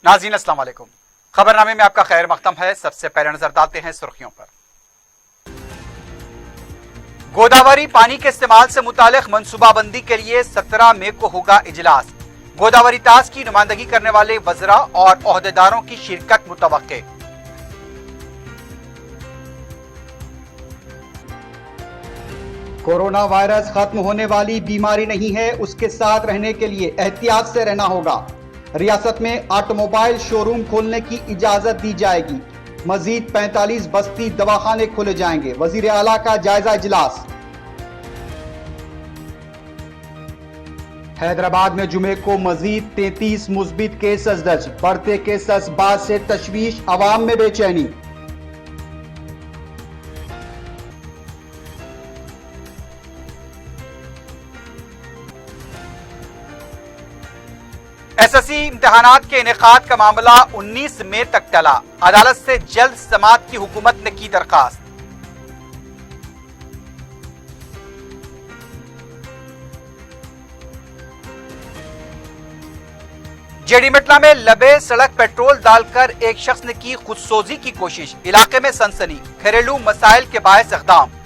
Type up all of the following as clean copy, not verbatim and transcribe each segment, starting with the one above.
नाज़रीन अस्सलाम वालेकुम। खबरनामे में आपका खैर मकदम है। सबसे पहले नजर डालते हैं सुर्खियों पर। गोदावरी पानी के इस्तेमाल से मुतालिक मनसूबाबंदी के लिए 17 मई को होगा इजलास। गोदावरी तास की नुमाइंदगी करने वाले वज़रा और ओहदेदारों की शिरकत मुतवक्के। कोरोना वायरस खत्म होने वाली बीमारी नहीं है, उसके साथ रहने के लिए एहतियात से रहना होगा। रियासत में ऑटोमोबाइल शोरूम खोलने की इजाजत दी जाएगी। मजीद 45 बस्ती दवाखाने खोले जाएंगे। वजीर आला का जायजा इजलास। हैदराबाद में जुमे को मजीद 33 मुस्बित केसेस दर्ज। बढ़ते केसेस बाद से तशवीश, अवाम में बेचैनी। एसएससी इम्तिहानात के इनेकाद का मामला 19 मई तक टला। अदालत से जल्द समाअत की हुकूमत ने की दरखास्त। जेडी मेटला में लबे सड़क पेट्रोल डालकर एक शख्स ने की खुदसोजी की कोशिश। इलाके में सनसनी। घरेलू मसाइल के बायस इक़दाम।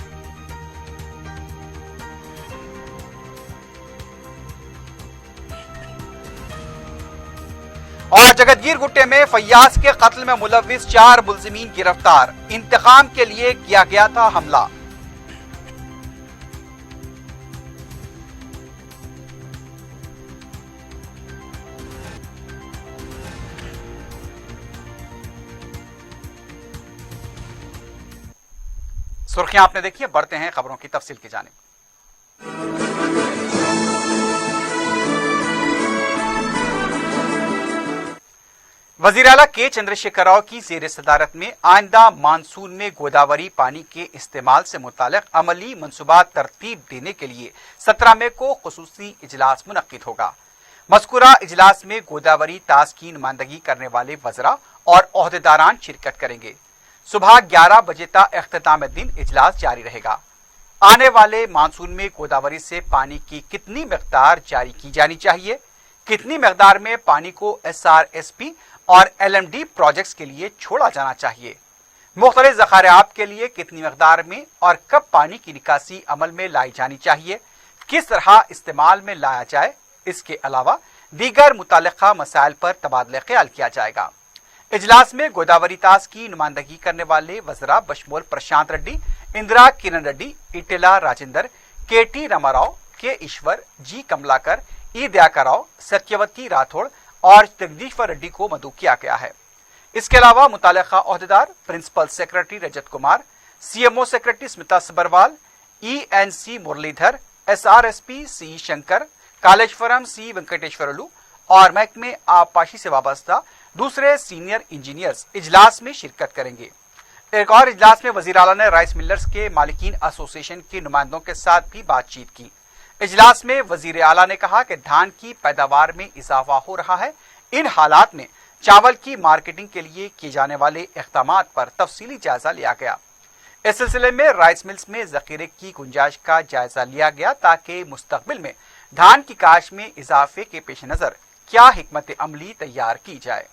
और जगतगीर गुट्टे में फैयाज के कत्ल में मुलव्विस 4 मुल्जिमीन गिरफ्तार। इंतकाम के लिए किया गया था हमला। सुर्खियां आपने देखी, बढ़ते हैं खबरों की तफसील की जानिब। वजीर आला के चंद्रशेखर राव की ज़ेर सदारत में आइंदा मानसून में गोदावरी पानी के इस्तेमाल से मुतालिक अमली मनसूबा तरतीब देने के लिए 17 मई को खुसूसी इजलास मुनक्किद होगा। मज़कूरा इजलास में गोदावरी तास की नुमाइंदगी करने वाले वज़रा और ओहदेदारान शिरकत करेंगे। सुबह 11 बजे तक इख्तिताम दिन इजलास जारी रहेगा। आने वाले मानसून में गोदावरी से पानी की कितनी मिक़दार जारी की जानी चाहिए, कितनी मिक़दार में पानी को SRSP और LMD प्रोजेक्ट्स के लिए छोड़ा जाना चाहिए, मुख्तलिफ ज़खारियात के लिए कितनी मिक़दार में और कब पानी की निकासी अमल में लाई जानी चाहिए, किस तरह इस्तेमाल में लाया जाए, इसके अलावा दीगर मुताल्लिक़ा मसाइल पर तबादला ख्याल किया जाएगा। इजलास में गोदावरी तास की नुमाइंदगी करने वाले वज़रा बशमूल प्रशांत रेड्डी, इंदिरा किरण रेड्डी, इटेला राजेंद्र, KT रामाराव, K ईश्वर, G कमलाकर, E दयाकर राव, सत्यवती राठौड़ और जगदीश्वर रेड्डी को मदऊ किया गया है। इसके अलावा मुताल्लिक़ा ओहदेदार principal secretary Rajat Kumar, CMO secretary Smita Sabharwal, ENC Muralidhar, SRSP C Shankar, Kaleshwaram C Venkateshwarlu और महकमे आबपाशी से वाबस्ता दूसरे सीनियर इंजीनियर्स इजलास में शिरकत करेंगे। एक और इजलास में वज़ीर आला ने राइस मिलर्स के मालिकीन एसोसिएशन के नुमाइंदों के साथ भी बातचीत की। इजलास में वज़ीर आला ने कहा कि धान की पैदावार में इजाफा हो रहा है। इन हालात में चावल की मार्केटिंग के लिए किए जाने वाले इक़दामात पर तफसीली जायजा लिया गया। इस सिलसिले में राइस मिल्स में ज़ख़ीरे की गुंजाइश का जायजा लिया गया ताकि मुस्तक़बिल में धान की काश्त में इजाफे के पेश नज़र क्या हिकमत अमली तैयार की जाए।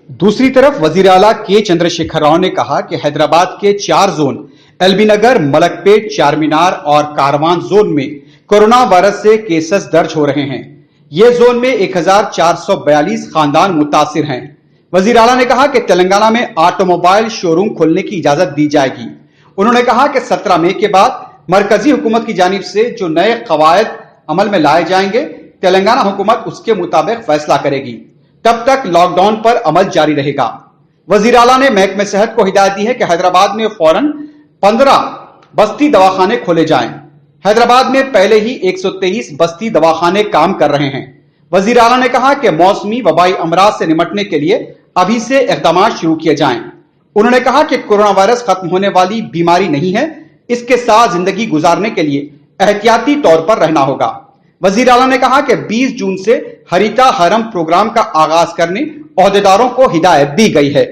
दूसरी तरफ वजीर आला के चंद्रशेखर राव ने कहा कि हैदराबाद के 4 जोन LB नगर, मलकपेट, चार मीनार और कारवान जोन में कोरोना वायरस से केसेस दर्ज हो रहे हैं। ये जोन में 1442 खानदान मुतासिर हैं। वजीर आला ने कहा कि तेलंगाना में ऑटोमोबाइल शोरूम खोलने की इजाजत दी जाएगी। उन्होंने कहा कि 17 मई के बाद मरकजी हुकूमत की जानिब से जो नए कवायद अमल में लाए जाएंगे, तेलंगाना हुकूमत उसके मुताबिक फैसला करेगी। तब तक लॉकडाउन पर अमल जारी रहेगा। वजीर आला ने महकमे सेहत को हिदायत दी है कि हैदराबाद में फौरन 15 बस्ती दवाखाने खोले जाएं। हैदराबाद में पहले ही 123 बस्ती दवाखाने काम कर रहे हैं। वजीर आला ने कहा कि मौसमी वबाई अमराज से निपटने के लिए अभी से इक़दाम शुरू किए जाएं। उन्होंने कहा कि कोरोना वायरस खत्म होने वाली बीमारी नहीं है, इसके साथ जिंदगी गुजारने के लिए एहतियाती तौर पर रहना होगा। वजीर आला ने कहा कि 20 जून से हरिता हरम प्रोग्राम का आगाज करने ओहदेदारों को हिदायत दी गई है।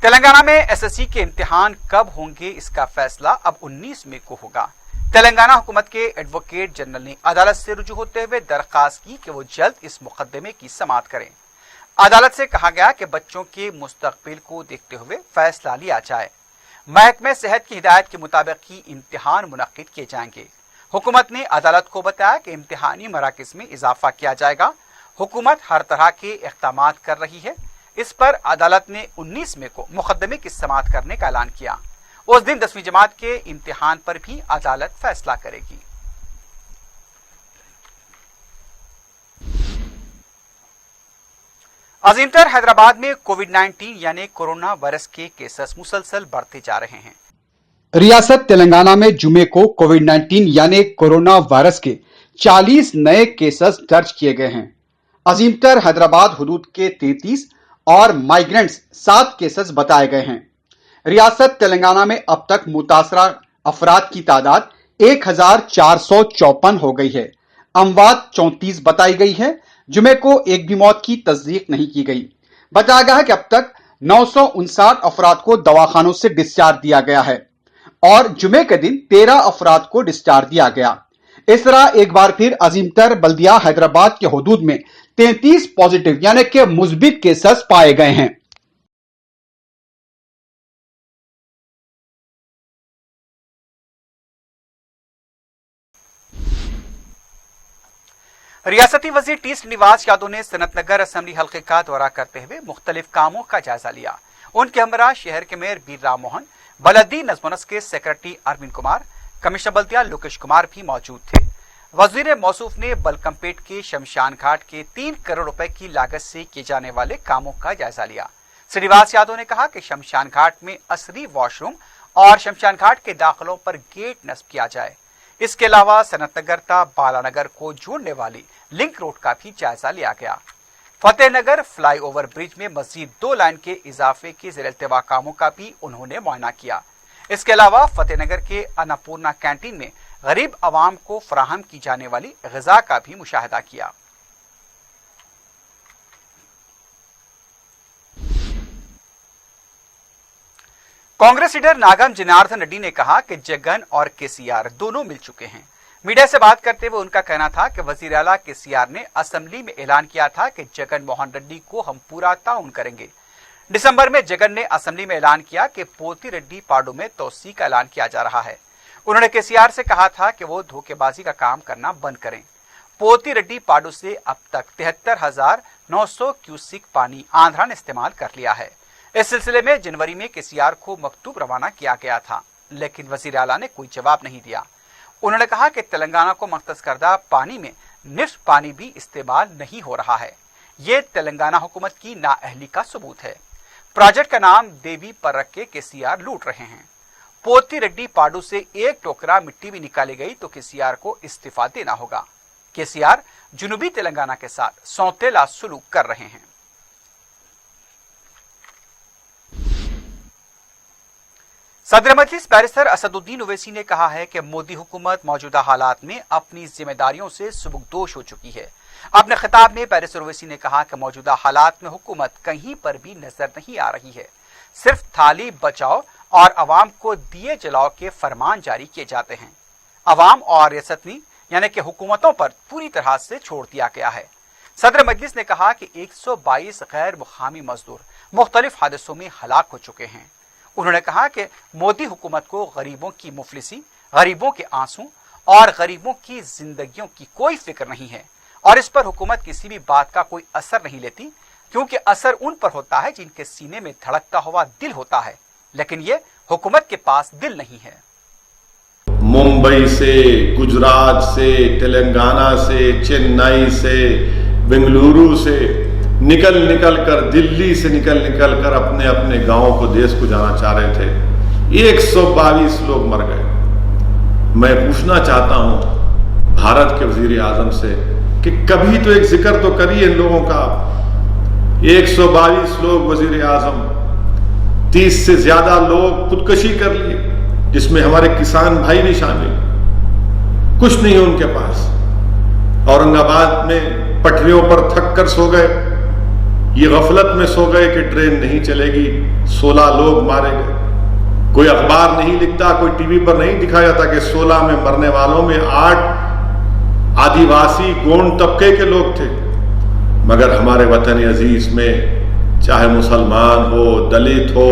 तेलंगाना में एसएससी के इम्तिहान कब होंगे, इसका फैसला अब 19 मई को होगा। तेलंगाना हुकूमत के एडवोकेट जनरल ने अदालत से रुजू होते हुए दरखास्त की कि वो जल्द इस मुकदमे की समाअत करें। अदालत से कहा गया कि बच्चों के मुस्तकबिल को देखते हुए फैसला लिया जाए। महकमे सेहत की हिदायत के मुताबिक ही इम्तिहान मुनक्किद किए जाएंगे। हुकूमत ने अदालत को बताया कि इम्तिहानी मराकज़ में इजाफा किया जाएगा। हुकूमत हर तरह के इक़दाम कर रही है। इस पर अदालत ने 19 मई को मुकदमे की समाअत करने का ऐलान किया। उस दिन 10वीं जमात के इम्तिहान पर भी अदालत फैसला करेगी। अजीमतर हैदराबाद में कोविड-19 यानी कोरोना वायरस के केसेस मुसलसल बढ़ते जा रहे हैं। रियासत तेलंगाना में जुमे को कोविड-19 यानी कोरोना वायरस के 40 नए केसेस दर्ज किए गए हैं। अजीमतर हैदराबाद हुदूद के 33 और माइग्रेंट्स 7 केसेस बताए गए हैं। रियासत तेलंगाना में अब तक मुतासरा अफराद की तादाद 1454 हो गई है। अमवात 34 बताई गई है। जुमे को एक भी मौत की तस्दीक नहीं की गई। बताया गया है कि अब तक 959 अफराद को दवाखानों से डिस्चार्ज दिया गया है और जुमे के दिन 13 अफराद को डिस्चार्ज दिया गया। इस तरह एक बार फिर अजीमतर बल्दिया हैदराबाद के हुदूद में 33 पॉजिटिव यानी कि मुस्बित केसेस पाए गए हैं। रियासती वजीर टी श्रीनिवास यादव ने सनतनगर असेंबली हल्के का दौरा करते हुए मुख्तलिफ कामों का जायजा लिया। उनके हमरा शहर के मेयर बीर राम मोहन, बलदी नजमनस के सेक्रेटरी अरविंद कुमार, कमिश्नर बल्दिया लोकेश कुमार भी मौजूद थे। वजीर मौसूफ ने बलकमपेट के शमशान घाट के 3 करोड़ रुपए की लागत से किए जाने वाले कामों का जायजा लिया। श्रीनिवास यादव ने कहा कि शमशान घाट में असली वॉशरूम और शमशान घाट के दाखिलों पर गेट नस्ब किया जाए। इसके अलावा सनतनगर ता बालानगर को जोड़ने वाली लिंक रोड का भी जायजा लिया गया। फतेहनगर फ्लाईओवर ब्रिज में मजीद 2 लाइन के इजाफे के ज़ेर-इल्तिवा कामों का भी उन्होंने मुआयना किया। इसके अलावा फतेहनगर के अन्नपूर्णा कैंटीन में गरीब आवाम को फराहम की जाने वाली ग़िज़ा का भी मुशाहिदा किया। कांग्रेस लीडर नागम जनार्दन रेड्डी ने कहा कि जगन और केसीआर दोनों मिल चुके हैं। मीडिया से बात करते हुए उनका कहना था कि वजीर आला केसीआर ने असेंबली में ऐलान किया था कि जगन मोहन रेड्डी को हम पूरा ताउन करेंगे। दिसंबर में जगन ने असेंबली में ऐलान किया कि पोती रेड्डी पाडू में तोसी का ऐलान किया जा रहा है। उन्होंने केसीआर से कहा था कि वो धोखेबाजी का काम करना बंद करें। पोती रेड्डी पाडू से अब तक 73,900 क्यूसिक पानी आंध्रा ने इस्तेमाल कर लिया है। इस सिलसिले में जनवरी में केसीआर को मकतूब रवाना किया गया था, लेकिन वजीर आला ने कोई जवाब नहीं दिया। उन्होंने कहा कि तेलंगाना को मख्तस करदा पानी में निफ्ट पानी भी इस्तेमाल नहीं हो रहा है। ये तेलंगाना हुकूमत की नाअहली का सबूत है। प्रोजेक्ट का नाम देवी पर रख के केसीआर लूट रहे हैं। पोती रेड्डी पाडू से एक टोकरा मिट्टी भी निकाली गई तो केसीआर को इस्तीफा देना होगा। केसीआर जुनूबी तेलंगाना के साथ सौतेला सुलूक कर रहे हैं। सदर मजलिस बैरिस्टर असदुद्दीन ओवैसी ने कहा है कि मोदी हुकूमत मौजूदा हालात में अपनी जिम्मेदारियों से सुबुकदोश हो चुकी है। अपने खिताब में बैरिस्टर ओवैसी ने कहा कि मौजूदा हालात में हुकूमत कहीं पर भी नजर नहीं आ रही है। सिर्फ थाली बचाओ और अवाम को दिए जलाओ के फरमान जारी किए जाते हैं। अवाम और रियासती यानी कि हुकूमतों पर पूरी तरह से छोड़ दिया गया है। सदर मजलिस ने कहा कि 122 गैर मुकामी मजदूर मुख्तलिफ हादसों में हलाक हो चुके हैं। उन्होंने कहा कि मोदी हुकूमत को गरीबों की मुफलिसी, गरीबों के आंसू और गरीबों की जिंदगियों की कोई फिक्र नहीं है और इस पर हुकूमत किसी भी बात का कोई असर नहीं लेती, क्योंकि असर उन पर होता है जिनके सीने में धड़कता हुआ दिल होता है, लेकिन ये हुकूमत के पास दिल नहीं है। मुंबई से, गुजरात से, तेलंगाना से, चेन्नई से, बेंगलुरु से निकल कर दिल्ली से निकल कर अपने अपने गांवों को, देश को जाना चाह रहे थे। 122 लोग मर गए। मैं पूछना चाहता हूं भारत के वजीर आजम से कि कभी तो एक जिक्र तो करिए इन लोगों का। 122 लोग वजीर आजम, 30 से ज्यादा लोग खुदकशी कर लिए, जिसमें हमारे किसान भाई भी शामिल। कुछ नहीं है उनके पास। औरंगाबाद में पटरियों पर थक कर सो गए, ये गफलत में सो गए कि ट्रेन नहीं चलेगी। 16 लोग मारे गए। کوئی اخبار نہیں لکھتا, کوئی ٹی وی پر نہیں دکھایا جاتا کہ 16 میں مرنے والوں میں 8 آدیواسی گونڈ طبقے کے لوگ تھے. مگر ہمارے وطن عزیز میں چاہے مسلمان ہو, دلت ہو,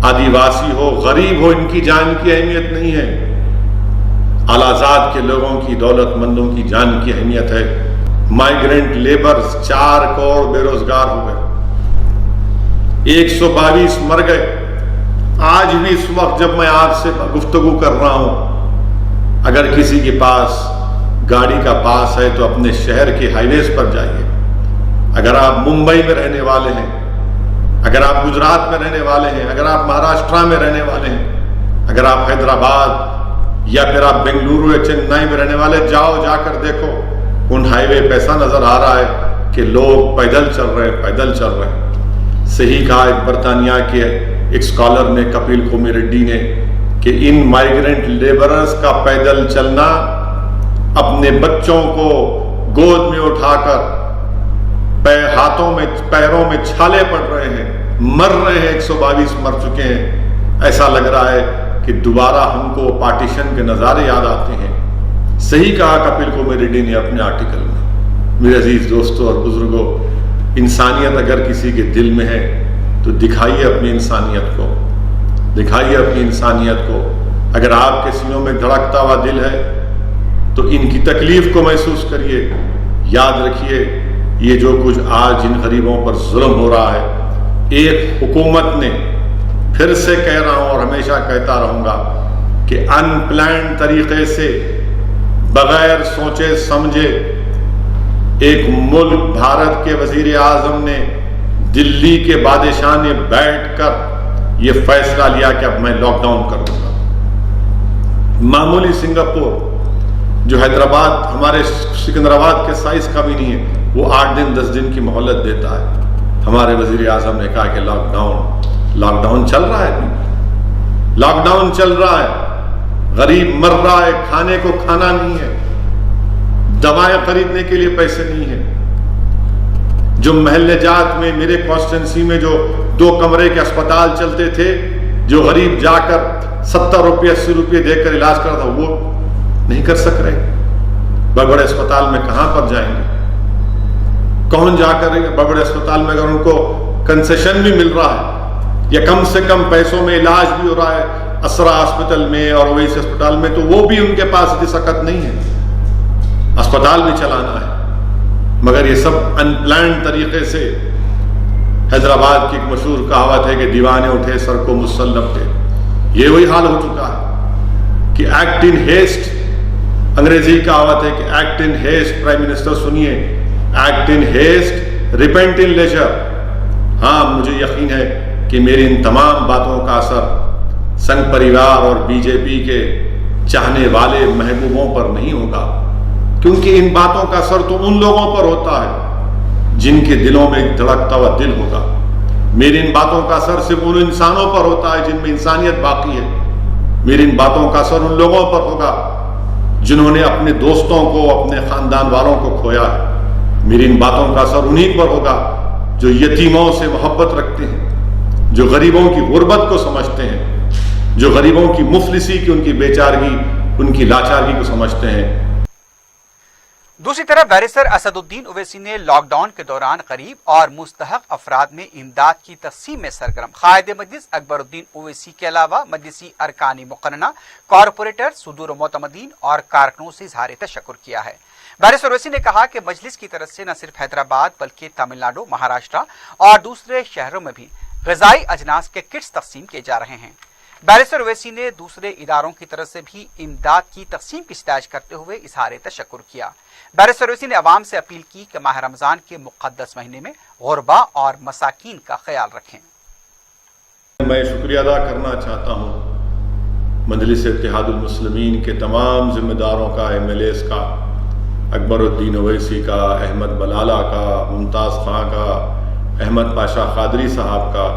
آدیواسی ہو, غریب ہو, ان کی جان کی اہمیت نہیں ہے. اعلیٰ ذات کے لوگوں کی, دولت مندوں کی جان کی اہمیت ہے. مائیگرنٹ لیبرز 4 کروڑ بے روزگار ہو گئے, 122 مر گئے. آج بھی اس وقت جب میں آپ سے گفتگو کر رہا ہوں, اگر کسی کے پاس گاڑی کا پاس ہے تو اپنے شہر کے ہائی ویز پر جائیے. اگر آپ ممبئی میں رہنے والے ہیں, اگر آپ گجرات میں رہنے والے ہیں, اگر آپ مہاراشٹرا میں رہنے والے ہیں, اگر آپ حیدرآباد یا پھر آپ بنگلورو یا چنئی میں رہنے والے, جا کر دیکھو ان ہائی وے پہ ایسا نظر آ رہا ہے کہ لوگ پیدل چل رہے ہیں. صحیح کہا ایک برطانیہ کے ایک اسکالر نے, کپیل کومی ریڈی نے, کہ ان مائیگرنٹ لیبررز کا پیدل چلنا, اپنے بچوں کو گود میں اٹھا کر ہاتھوں میں پیروں میں چھالے پڑ رہے ہیں, مر رہے ہیں, 122 مر چکے ہیں. ایسا لگ رہا ہے کہ دوبارہ ہم کو پارٹیشن کے نظارے یاد آتے ہیں. صحیح کہا کپیل کومی ریڈی نے اپنے آرٹیکل میں. میرے عزیز دوستوں اور بزرگوں, انسانیت اگر کسی کے دل میں ہے تو دکھائیے اپنی انسانیت کو, دکھائیے اپنی انسانیت کو. اگر آپ کے سینوں میں دھڑکتا ہوا دل ہے تو ان کی تکلیف کو محسوس کریے. یاد رکھیے, یہ جو کچھ آج ان غریبوں پر ظلم ہو رہا ہے, ایک حکومت نے, پھر سے کہہ رہا ہوں اور ہمیشہ کہتا رہوں گا, کہ ان پلانڈ طریقے سے, بغیر سوچے سمجھے, ایک ملک بھارت کے وزیر اعظم نے, دلی کے بادشاہ نے بیٹھ کر یہ فیصلہ لیا کہ اب میں لاک ڈاؤن کر دوں گا. معمولی سنگاپور جو حیدرآباد, ہمارے سکندرآباد کے سائز کا بھی نہیں ہے, وہ 8 دن 10 دن کی مہلت دیتا ہے. ہمارے وزیر اعظم نے کہا کہ لاک ڈاؤن چل رہا ہے, لاک ڈاؤن چل رہا ہے. غریب مر رہا ہے, کھانے کو کھانا نہیں ہے, دوائیں خریدنے کے لیے پیسے نہیں ہیں. جو محلے جات میں, میرے کانسٹیٹنسی میں جو 2 کمرے کے اسپتال چلتے تھے, جو غریب جا کر 70 روپے 80 روپے دے کر علاج کرتا تھا, وہ نہیں کر سک رہے. بڑے بڑے اسپتال میں کہاں پر جائیں گے؟ کون جا کر بڑے بڑے اسپتال میں اگر ان کو کنسیشن بھی مل رہا ہے یا کم سے کم پیسوں میں علاج بھی ہو رہا ہے اسرا ہاسپٹل میں اور اویسی اسپتال میں, تو وہ بھی ان کے پاس اتنی سخت نہیں ہے, اسپتال بھی چلانا ہے. مگر یہ سب ان پلانڈ طریقے سے. حیدرآباد کی ایک مشہور کہاوت ہے کہ دیوانے اٹھے سر کو مسلم تھے. یہ وہی حال ہو چکا ہے کہ ایکٹ ان ہیسٹ, انگریزی کہاوت ہے کہ act in haste. Prime minister سنیے, act in haste, repent in leisure. ہاں, مجھے یقین ہے کہ میری ان تمام باتوں کا اثر سنگھ پریوار اور بی جے پی کے چاہنے والے محبوبوں پر نہیں ہوگا, کیونکہ ان باتوں کا اثر تو ان لوگوں پر ہوتا ہے جن کے دلوں میں ایک دھڑکتا ہوا دل ہوگا. میری ان باتوں کا اثر صرف ان انسانوں پر ہوتا ہے جن میں انسانیت باقی ہے. میری ان باتوں کا اثر ان لوگوں پر ہوگا جنہوں نے اپنے دوستوں کو, اپنے خاندان والوں کو کھویا ہے. میری ان باتوں کا اثر انہی پر ہوگا جو یتیموں سے محبت رکھتے ہیں, جو غریبوں کی غربت کو سمجھتے ہیں, جو غریبوں کی مفلسی کی, ان کی بیچارگی, ان کی لاچارگی کو سمجھتے ہیں. دوسری طرف بیرسٹر اسد الدین اویسی نے لاک ڈاؤن کے دوران غریب اور مستحق افراد میں امداد کی تقسیم میں سرگرم. قائد مجلس اکبر الدین اویسی کے علاوہ مجلسی ارکان مقننہ, کارپوریٹر, صدور معتمدین اور کارکنوں سے اظہار تشکر کیا ہے. بیرسٹر اویسی نے کہا کہ مجلس کی طرف سے نہ صرف حیدرآباد بلکہ تمل ناڈو, مہاراشٹر اور دوسرے شہروں میں بھی غذائی اجناس کے کٹس تقسیم کیے جا رہے ہیں. بیرسٹر اویسی نے دوسرے اداروں کی طرف سے بھی امداد کی تقسیم کی ستائش کرتے ہوئے اظہار تشکر کیا. بیرسٹر اویسی نے عوام سے اپیل کی کہ ماہ رمضان کے مقدس مہینے میں غربا اور مساکین کا خیال رکھیں. میں شکریہ ادا کرنا چاہتا ہوں مجلس اتحاد المسلمین کے تمام ذمہ داروں کا, ایم ایل ایز کا, اکبر الدین اویسی کا, احمد بلالہ کا, ممتاز خان کا, احمد پاشا قادری صاحب کا,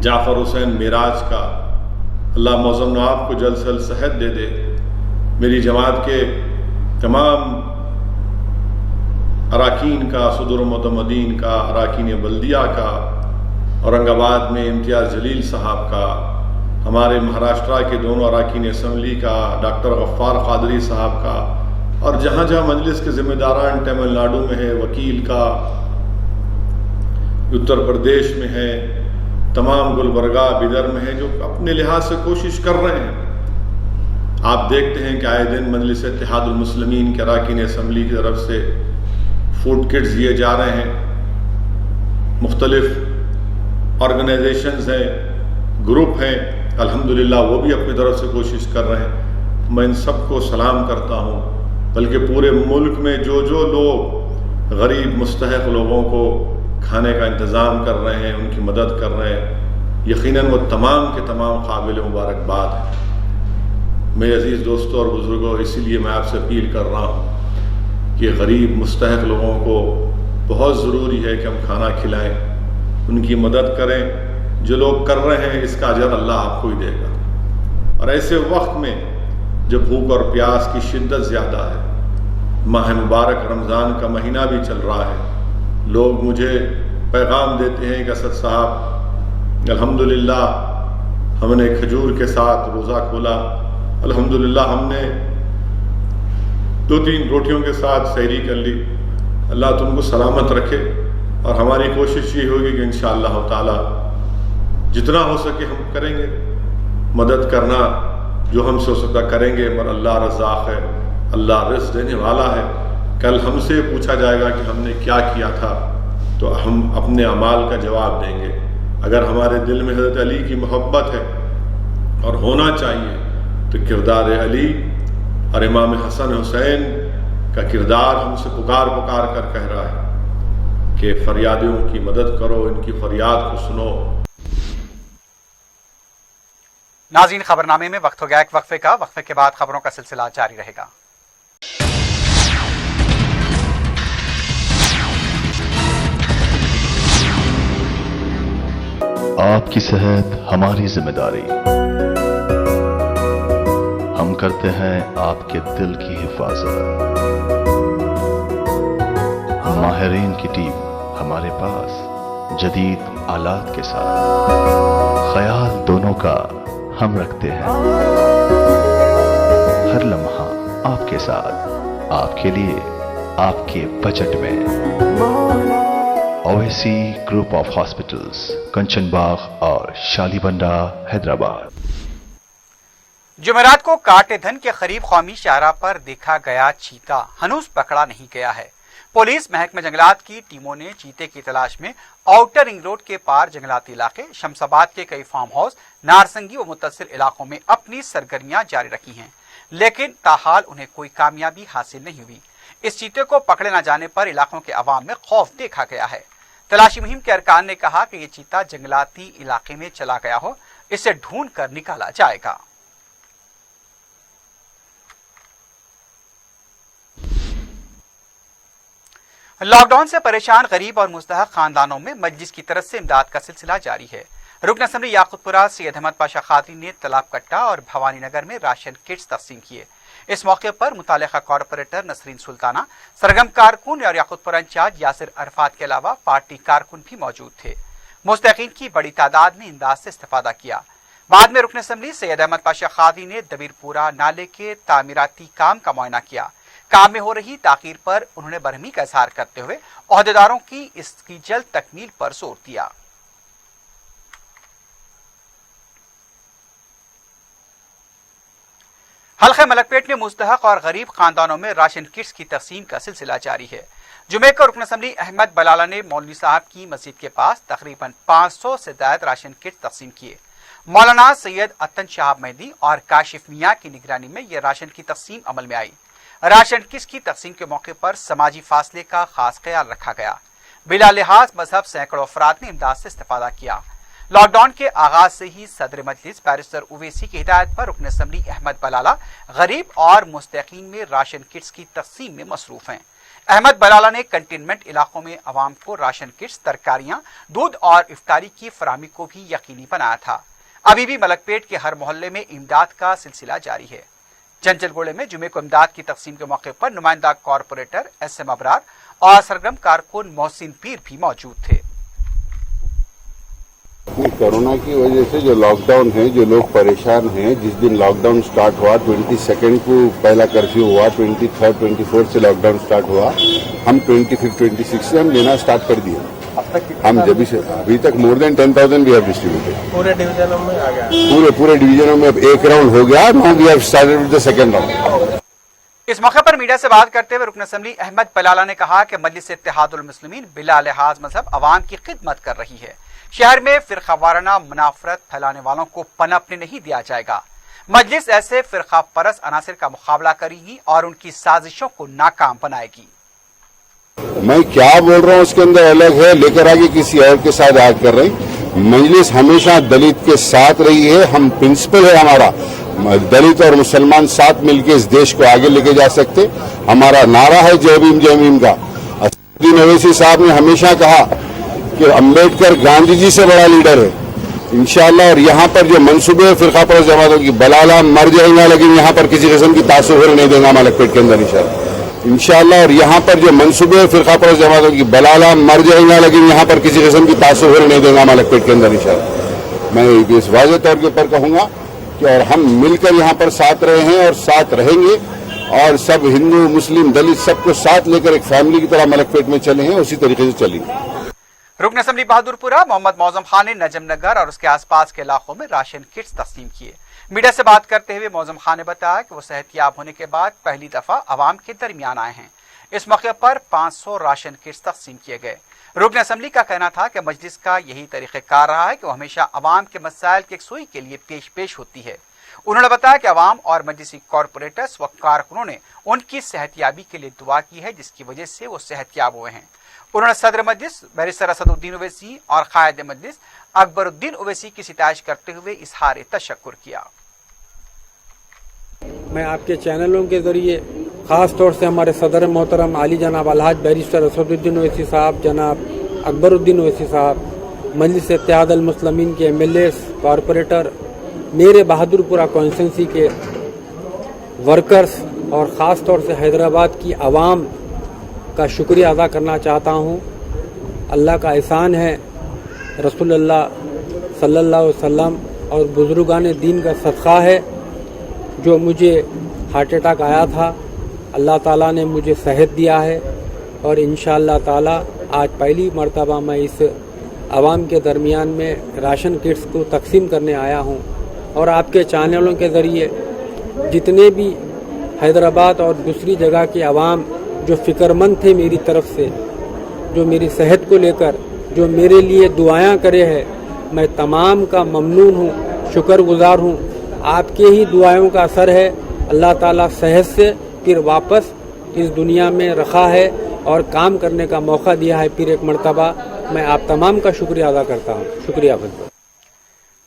جعفر حسین معراج کا. اللہ معظم نواب کو جلد سے جلد صحت دے دے. میری جماعت کے تمام اراکین کا, صدور معتمدین کا, اراکین بلدیہ کا, اورنگ آباد میں امتیاز جلیل صاحب کا, हमारे महाराष्ट्र के दोनों अरकान असम्बली का, डॉक्टर गफ्फार कादरी साहब का, और जहाँ जहाँ मजलिस के ज़िम्मेदारान तमिलनाडु में है, वकील का उत्तर प्रदेश में है, तमाम गुलबर्गा बिदर में है, जो अपने लिहाज से कोशिश कर रहे हैं। आप देखते हैं कि आए दिन मजलिस इत्तेहादुल मुस्लिमीन के अरकान असम्बली की तरफ से फूड किट्स दिए जा रहे हैं। मुख्तलिफ ऑर्गेनाइजेशंस हैं, ग्रुप हैं, अल्हम्दुलिल्लाह वो भी अपनी तरफ से कोशिश कर रहे हैं। मैं इन सबको सलाम करता हूँ। बल्कि पूरे मुल्क में जो जो लोग गरीब मुस्तहक़ लोगों को खाने का इंतज़ाम कर रहे हैं, उनकी मदद कर रहे हैं, यकीनन वो तमाम के तमाम काबिल मुबारकबाद हैं। मेरे अज़ीज़ दोस्तों और बुज़ुर्गों, इसीलिए मैं आपसे अपील कर रहा हूँ कि गरीब मुस्तहक़ लोगों को बहुत ज़रूरी है कि हम खाना खिलाएं, उनकी मदद करें। जो लोग कर रहे हैं इसका अजर अल्लाह आपको ही देगा। और ऐसे वक्त में जब भूख और प्यास की शिद्दत ज़्यादा है, माह मुबारक रमज़ान का महीना भी चल रहा है, लोग मुझे पैगाम देते हैं कि असद साहब अल्हम्दुलिल्लाह हमने खजूर के साथ रोज़ा खोला, अल्हम्दुलिल्लाह हमने 2-3 रोटियों के साथ सहरी कर ली, अल्लाह तुमको सलामत रखे। और हमारी कोशिश ये होगी कि इंशाअल्लाह ताला जितना हो सके हम करेंगे, मदद करना जो हमसे हो सकता करेंगे। मगर अल्लाह रज़ाक़ है, अल्लाह रिज़्क़ देने वाला है। कल हमसे पूछा जाएगा कि हमने क्या किया था, तो हम अपने अमाल का जवाब देंगे। अगर हमारे दिल में हज़रत अली की मोहब्बत है और होना चाहिए, तो किरदार अली और इमाम हसन हुसैन का किरदार हमसे पुकार पुकार कर कह रहा है कि फरियादियों की मदद करो, इनकी फरियाद को सुनो। नाज़रीन, खबरनामे में वक्त हो गया एक वक्फे का। वक्फे के बाद खबरों का सिलसिला जारी रहेगा। आपकी सेहत हमारी जिम्मेदारी। हम करते हैं आपके दिल की हिफाजत। माहिरीन की टीम हमारे पास जदीद आलात के साथ। ख्याल दोनों का हम रखते हैं। हर लम्हा आपके साथ, आपके लिए, आपके बजट में। ओवैसी ग्रुप ऑफ हॉस्पिटल्स, कंचन बाग और शालीबंडा, हैदराबाद। जुमेरात को काटे धन के करीब कौमी शाहराह पर देखा गया चीता हनूज पकड़ा नहीं गया है। पुलिस महकमे जंगलात की टीमों ने चीते की तलाश में आउटर रिंग रोड के पार जंगलाती इलाके, शमसाबाद के कई फार्म हाउस, नारसंगी व मुत्तसिल इलाकों में अपनी सरगर्मियां जारी रखी हैं, लेकिन ताहाल उन्हें कोई कामयाबी हासिल नहीं हुई। इस चीते को पकड़े न जाने पर इलाकों के अवाम में खौफ देखा गया है। तलाशी मुहिम के अरकान ने कहा कि ये चीता जंगलाती इलाके में चला गया हो, इसे ढूंढ कर निकाला जाएगा। लॉकडाउन से परेशान गरीब और मुस्तहक खानदानों में मजलिस की तरफ से इमदाद का सिलसिला जारी है। रुकन असम्बली याकूतपुरा सैयद अहमद पाशा खातरी ने तालाब कट्टा और भवानी नगर में राशन किट्स तकसीम किए। इस मौके पर मुतालिका कॉरपोरेटर नसरीन सुल्ताना, सरगम कारकुन और याकूतपुरा इंचार्ज यासिर अरफात के अलावा पार्टी कारकुन भी मौजूद थे। मुस्तहकीन की बड़ी तादाद ने इमदाद से इस्तेफादा किया। बाद में रुकन असम्बली सैयद अहमद पाशा खातरी ने दबीरपुरा नाले के तामीराती काम का मुआयना किया। काम में हो रही ताखीर पर उन्होंने बरहमी का इजहार करते हुए ओहदेदारों की इसकी जल्द तकमील पर जोर दिया। हल्के मलकपेट में मुस्तहक और गरीब खानदानों में राशन किट्स की तकसीम का सिलसिला जारी है। जुमे को रुकन असम्बली अहमद बलाला ने मौलवी साहब की मस्जिद के पास तकरीबन 500 से ज्यादा राशन किट्स तकसीम किए। मौलाना सैयद अतन शाह मेहदी और काशिफ मियाँ की निगरानी में यह राशन की तकसीम अमल में आई। राशन किट्स की तकसीम के मौके पर समाजी फासले का खास ख्याल रखा गया। बिला लिहाज मजहब सैकड़ों अफराद ने इमदाद से इस्तेफादा किया। लॉकडाउन के आगाज से ही सदर मजलिस बैरिस्टर उवैसी की हिदायत पर रुकन असम्बली अहमद बलाला गरीब और मुस्तकीन में राशन किट्स की तकसीम में मसरूफ हैं। अहमद बलाला ने कंटेनमेंट इलाकों में अवाम को राशन किट्स, तरकारियां, दूध और इफ्तारी की फराहमी को भी यकीनी बनाया था। अभी भी मलकपेट के हर मोहल्ले में इमदाद का सिलसिला जारी है। चंचलगोड़े में जुमे को इमदाद की तकसीम के मौके पर नुमाइंदा कॉरपोरेटर SM अबरार और सरगर्म कारकुन मोहसिन पीर भी मौजूद थे। कोरोना की वजह से जो लॉकडाउन है, जो लोग परेशान हैं, जिस दिन लॉकडाउन स्टार्ट हुआ 22 को पहला कर्फ्यू हुआ, 23, 24 से लॉकडाउन स्टार्ट हुआ, हम 25, 26 से हम लेना स्टार्ट कर दिए। हम जब से अभी तक more than 10,000 we have distributed पूरे डिवीजनों में आ गया। पूरे डिवीजनों में अब एक राउंड हो गया। Now we have started with the second round. इस मौके पर मीडिया से बात करते हुए रुकन असम्बली अहमद बलाला ने कहा कि मजलिस इत्तेहादुल मुस्लिमीन बिला लिहाज मजहब अवाम की खिदमत कर रही है। शहर में फिरकावाराना मुनाफरत फैलाने वालों को पनपने नहीं दिया जाएगा। मजलिस ऐसे फिरका परस्त अनासिर का मुकाबला करेगी और उनकी साजिशों को नाकाम बनाएगी। मैं क्या बोल रहा हूँ उसके अंदर अलग है, लेकर आगे किसी और के साथ ऐड कर रहे हैं। मजलिस हमेशा दलित के साथ रही है। हम प्रिंसिपल है हमारा, दलित और मुसलमान साथ मिलकर इस देश को आगे लेके जा सकते। हमारा नारा है जय भीम का। असदुद्दीन ओवैसी साहब ने हमेशा कहा कि अम्बेडकर गांधी जी से बड़ा लीडर है इंशाअल्लाह। और यहाँ पर जो मंसूबे फिरका परस्त जमातों की, बलाला मर जाएगा लेकिन यहाँ पर किसी किस्म की तासुर नहीं देगा मलकपेट के अंदर इंशाअल्लाह। और यहाँ पर जो मंसूबे फिरका परस्त जमातों की, बलाला मर जाएगा लेकिन यहाँ पर किसी किस्म की तासुर नहीं देगा मलकपेट के अंदर इंशाअल्लाह। मैं इस वाज़ेह तौर के ऊपर कहूंगा कि और हम मिलकर यहाँ पर साथ रहे हैं और साथ रहेंगे और सब हिंदू मुस्लिम दलित सबको साथ लेकर एक फैमिली की तरह मलकपेट में चले हैं, उसी तरीके से चलेंगे। रुकन असम्बली बहादुरपुरा मोहम्मद मौजम खान ने नजम नगर और उसके आसपास के इलाकों में राशन किट्स तकसीम किए। मीडिया से बात करते हुए मौजम खान ने बताया कि वो सेहतयाब होने के बाद पहली दफा आवाम के दरमियान आए हैं। इस मौके पर 500 राशन किट्स तकसीम किए गए। रुकन असम्बली का कहना था कि मजलिस का यही तरीक़ेकार रहा है कि वो हमेशा आवाम के मसाइल की यकसुई के लिए पेश होती है। उन्होंने बताया कि आवाम और मजलिसी कॉरपोरेटर्स व कारकुनों ने उनकी सेहतयाबी के लिए दुआ की है, जिसकी वजह से वो सेहतयाब हुए हैं। उन्होंने सदर मजलिस बैरिस्टर असदुद्दीन ओवैसी और कायद मजलिस अकबरुद्दीन ओवैसी की सिताइश करते हुए इजहार तशक्कुर किया। मैं आपके चैनलों के जरिए ख़ास तौर से हमारे सदर मोहतरम आली जनाब अलहाज बैरिस्टर असदुद्दीन ओवैसी साहब, जनाब अकबरुद्दीन ओवैसी साहब, मजलिस इत्तेहादुल मुस्लिमीन के MLAs, कॉरपोरेटर, मेरे बहादुरपुरा कॉन्स्टिट्यूंसी के वर्कर्स और ख़ास तौर से हैदराबाद की आवाम का शुक्रिया अदा करना चाहता हूँ। अल्लाह का एहसान है, रसूलुल्लाह सल्लल्लाहु अलैहि वसल्लम और बुजुर्गान दीन का सदका है जो मुझे हार्ट अटैक आया था। अल्लाह ताला ने मुझे सेहत दिया है और इंशाअल्लाह ताला आज पहली मर्तबा मैं इस आवाम के दरमियान में राशन किट्स को तकसीम करने आया हूँ। और आपके चैनलों के ज़रिए जितने भी हैदराबाद और दूसरी जगह के आवाम जो फ़िक्रमंद थे मेरी तरफ से, जो मेरी सेहत को लेकर जो मेरे लिए दुआएं करे हैं, मैं तमाम का ममनून हूँ, शुक्रगुजार हूँ। आपके ही दुआओं का असर है। अल्लाह ताला सेहत से फिर वापस इस दुनिया में रखा है और काम करने का मौका दिया है फिर एक मर्तबा। मैं आप तमाम का शुक्रिया अदा करता हूँ। शुक्रिया।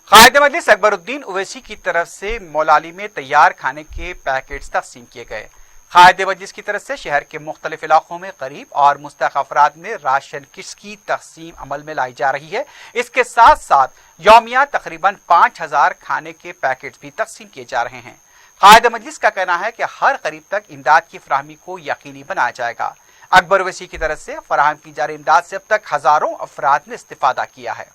कायद मजलिस अकबरुद्दीन ओवैसी की तरफ से मौलाली में तैयार खाने के पैकेट्स तकसीम किए गए। कायद मजलिस की तरफ से शहर के मुख्तलिफ इलाकों में गरीब और मुस्तहक़ अफराद में राशन किट्स की तकसीम अमल में लाई जा रही है। इसके साथ साथ यौमिया तकरीबन 5000 खाने के पैकेट्स भी तकसीम किए जा रहे हैं। कायद मजलिस का कहना है कि हर गरीब तक इमदाद की फराहमी को यकीनी बनाया जाएगा। अकबर ओवैसी की तरफ से फराहम की जा रही इमदाद से अब तक हजारों अफराद ने इस्तिफादा किया है।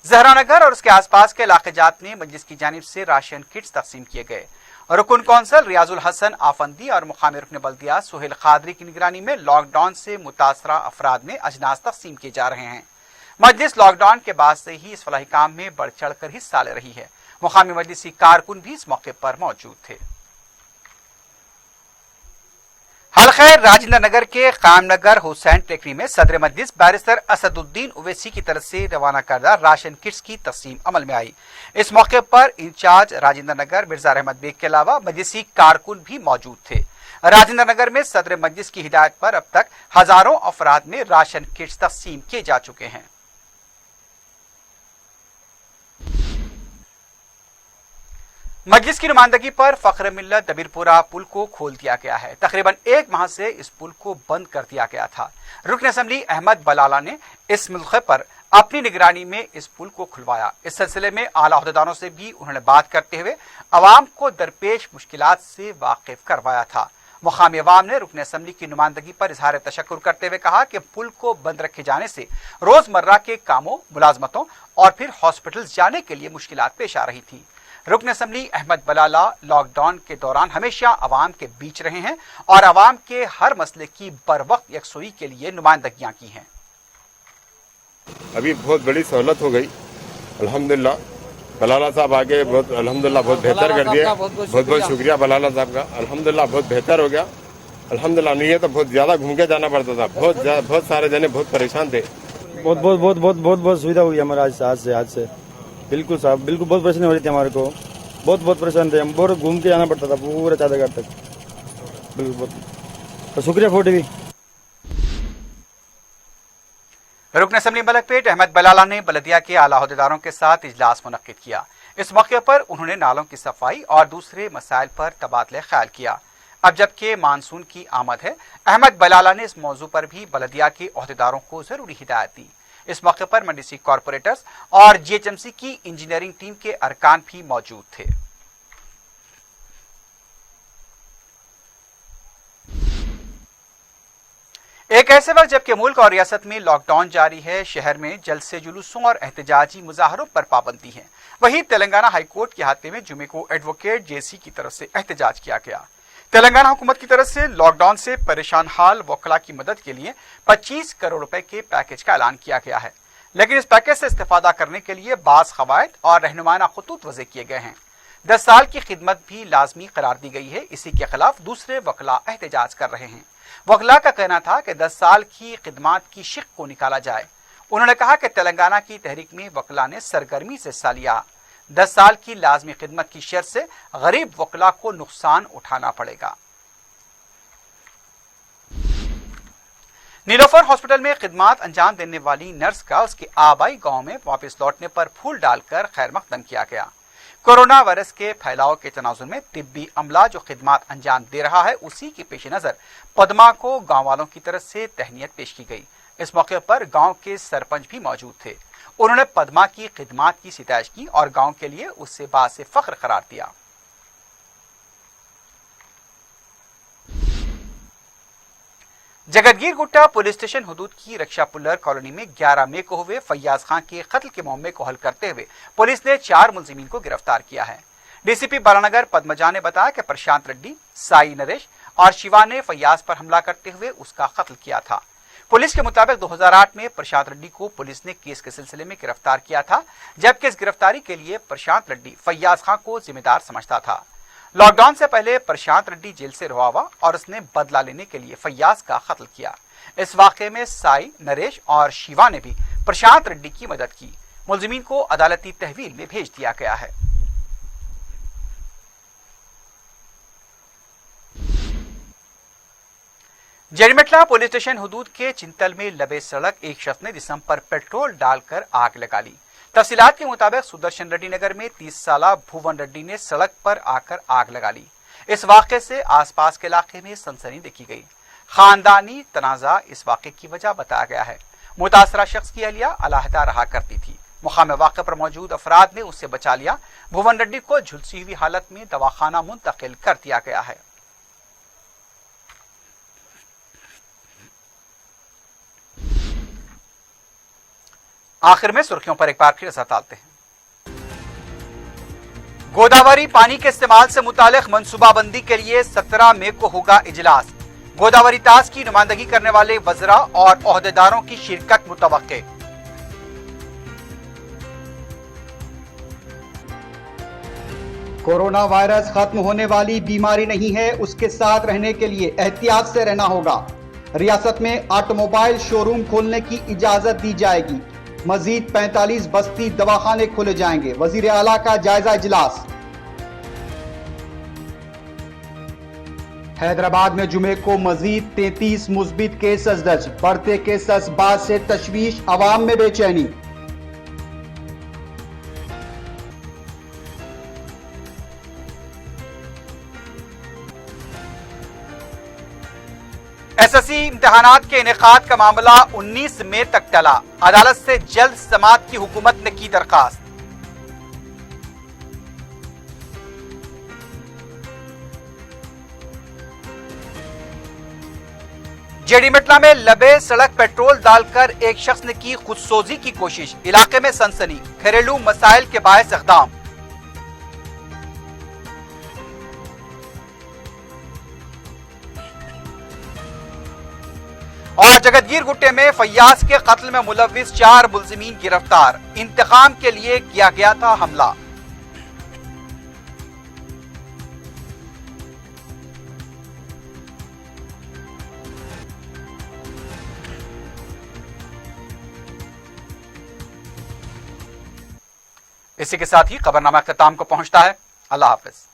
जहरानगर और उसके आसपास के इलाके जात में मजलिस की जानिब से राशन किट्स तकसीम किए गए। रुकन कौंसल रियाजुल हसन आफंदी और मुकामी रुकन बल्दिया सुहेल खादरी की निगरानी में लॉकडाउन से मुतासरा अफराद में अजनास तकसीम किए जा रहे हैं। मजलिस लॉकडाउन के बाद से ही इस फलाही काम में बढ़ चढ़ कर हिस्सा ले रही है। मुकामी मजलिसी कारकुन भी इस मौके पर मौजूद थे। हलखैर राजेंद्र नगर के कामनगर हुसैन टेकरी में सदर मजलिस बैरिस्टर असदुद्दीन ओवैसी की तरफ से रवाना करदा राशन किट्स की तकसीम अमल में आई। इस मौके पर इंचार्ज राजेंद्र नगर मिर्जा रहमत बेग के अलावा मजलिसी कारकुन भी मौजूद थे। राजेंद्र नगर में सदर मजलिस की हिदायत पर अब तक हजारों अफराद में राशन किट्स तकसीम किए जा चुके हैं। मजलिस की नुमाइंदगी पर फख्र मिल्लत दबीरपुरा पुल को खोल दिया गया है। तकरीबन 1 माह से इस पुल को बंद कर दिया गया था। रुकन असम्बली अहमद बलाला ने इस मौके पर अपनी निगरानी में इस पुल को खुलवाया। इस सिलसिले में आला अहदेदारों से भी उन्होंने बात करते हुए अवाम को दरपेश मुश्किलात से वाकिफ करवाया था। मुकामी अवाम ने रुकन असम्बली की नुमाइंदगी पर इजहार तशक्कुर करते हुए कहा कि पुल को बंद रखे जाने से रोजमर्रा के कामों, मुलाजमतों और फिर हॉस्पिटल जाने के लिए मुश्किलात पेश आ रही थी। रुकन असम्बली अहमद बलाला लॉकडाउन के दौरान हमेशा अवाम के बीच रहे हैं और अवाम के हर मसले की बर वक्त यकसुई के लिए नुमाइंदगियां की हैं। अभी बहुत बड़ी सहूलत हो गई अल्हम्दुलिल्लाह। बलाला साहब आगे बहुत अल्हम्दुलिल्लाह बहुत बेहतर कर दिया। बहुत बहुत शुक्रिया बलाला साहब का। अल्हम्दुलिल्लाह बहुत बेहतर हो गया अल्हम्दुलिल्लाह। नहीं है तो बहुत ज्यादा घूम के जाना पड़ता था। बहुत सारे जने बहुत परेशान थे। बहुत सुविधा हुई हमारा आज से बिल्कुल साहब, बिल्कुल बहुत परेशानी हो रही थी हमारे को। बहुत परेशान थे हम, बहुत घूम के जाना पड़ता था पूरा चादरघाट तक। बिल्कुल तो शुक्रिया फोर्ट भी। रुकन असम्बली मलकपेट अहमद बलाला ने बलदिया के आला अहदेदारों के साथ इजलास मुनक्किद किया। इस मौके पर उन्होंने नालों की सफाई और दूसरे मसाइल पर तबादले ख्याल किया। अब जबकि मानसून की आमद है, अहमद बलाला ने इस मौजू पर भी बलदिया के अहदेदारों को जरूरी हिदायत दी। इस मौके पर मंडी सी कॉरपोरेटर्स और जीएचएमसी की इंजीनियरिंग टीम के अरकान भी मौजूद थे। एक ऐसे वक्त जबकि मुल्क और रियासत में लॉकडाउन जारी है, शहर में जल्द से जुलूसों और एहतजाजी मुजाहरों पर पाबंदी है। वहीं तेलंगाना हाईकोर्ट के हाथे में जुमे को एडवोकेट जेसी की तरफ से एहतजाज किया गया। तेलंगाना हुकूमत की तरफ से लॉकडाउन से परेशान हाल वकला की मदद के लिए 25 करोड़ रुपए के पैकेज का ऐलान किया गया है, लेकिन इस पैकेज से इस्तेफादा करने के लिए बास कवायद और रहनुमाना खतूत वज़े किए गए हैं। 10 साल की खिदमत भी लाजमी करार दी गई है। इसी के खिलाफ दूसरे वकला एहतजाज कर रहे हैं। वकला का कहना था कि 10 साल की खिदमत की शिक को निकाला जाए। उन्होंने कहा कि तेलंगाना की तहरीक में वकला ने सरगर्मी से हिस्सा लिया। 10 साल की लाजमी खिदमत की शर्त से गरीब वकला को नुकसान उठाना पड़ेगा। नीलोफर हॉस्पिटल में खिदमत अंजाम देने वाली नर्स का उसके आबाई गांव में वापस लौटने पर फूल डालकर खैर मकदम किया गया। कोरोना वायरस के फैलाव के तनाजुर में तिब्बी अमला जो खिदमत अंजाम दे रहा है, उसी के पेश नजर पद्मा को गांव वालों की तरफ से तहनीत पेश की गई। इस मौके पर गांव के सरपंच भी मौजूद थे। उन्होंने पद्मा की खिदमत की सिताइश की और गांव के लिए उससे बासे फख्र करार दिया। जगतगीर गुट्टा पुलिस स्टेशन हुदूद की रक्षा पुल्लर कॉलोनी में 11 मई को हुए फैयाज खान के कत्ल के मामले को हल करते हुए पुलिस ने 4 मुलजिमीन को गिरफ्तार किया है। डीसीपी बालानगर पद्मजा ने बताया कि प्रशांत रेड्डी, साई नरेश और शिवा ने फैयाज पर हमला करते हुए उसका कत्ल किया था। पुलिस के मुताबिक 2008 में प्रशांत रेड्डी को पुलिस ने केस के सिलसिले में गिरफ्तार किया था, जबकि इस गिरफ्तारी के लिए प्रशांत रेड्डी फैयाज खान को जिम्मेदार समझता था। लॉकडाउन से पहले प्रशांत रेड्डी जेल से रुआ हुआ और उसने बदला लेने के लिए फैयाज का कत्ल किया। इस वाकये में साई, नरेश और शिवा ने भी प्रशांत रेड्डी की मदद की। मुलजिमीन को अदालती तहवील में भेज दिया गया है। जरीमटला पुलिस स्टेशन हुदूद के चिंतल में लबे सड़क एक शख्स ने जिस्म पर पेट्रोल डालकर आग लगा ली। तफसीलात के मुताबिक सुदर्शन रेड्डी नगर में 30 साला भुवन रेड्डी ने सड़क पर आकर आग लगा ली। इस वाक़े से आसपास के इलाके में सनसनी देखी गई। खानदानी तनाज़ा इस वाक़े की वजह बताया गया है। मुतासरा शख्स की अहलिया अलहदा रहा करती थी। मुकाम वाक़े पर मौजूद अफराद ने उससे बचा लिया। भुवन रेड्डी को झुलसी हुई हालत में दवाखाना मुंतकिल कर दिया गया है। आखिर में सुर्खियों पर एक बार फिर नजर डालते हैं। गोदावरी पानी के इस्तेमाल से मुतालिक मनसूबाबंदी के लिए 17 मई को होगा इजलास। गोदावरी ताज की नुमाइंदगी करने वाले वज़रा और ओहदेदारों की शिरकत मुतवक्के। कोरोना वायरस खत्म होने वाली बीमारी नहीं है, उसके साथ रहने के लिए एहतियात से रहना होगा। रियासत में ऑटोमोबाइल शोरूम खोलने की इजाजत दी जाएगी। मजीद 45 बस्ती दवाखाने खोले जाएंगे। वजीर आला का जायजा इजलास। हैदराबाद में जुमे को मजीद 33 मुस्बित केसेस दर्ज। बढ़ते केसेस बाद से तशवीश, अवाम में बेचैनी। एसएससी इम्तिहानात के इनेकाद का मामला 19 मई तक टला। अदालत से जल्द समाअत की हुकूमत ने की दरखास्त। जेडी मेटला में लबे सड़क पेट्रोल डालकर एक शख्स ने की खुदसोजी की कोशिश, इलाके में सनसनी, घरेलू मसाइल के बायस इक़दाम। और जगतगीर गुट्टे में फैयाज के कत्ल में मुलव्विस 4 मुल्जिमीन गिरफ्तार, इंतकाम के लिए किया गया था हमला। इसी के साथ ही खबरनामा अख्ताम को पहुंचता है। अल्लाह हाफिज।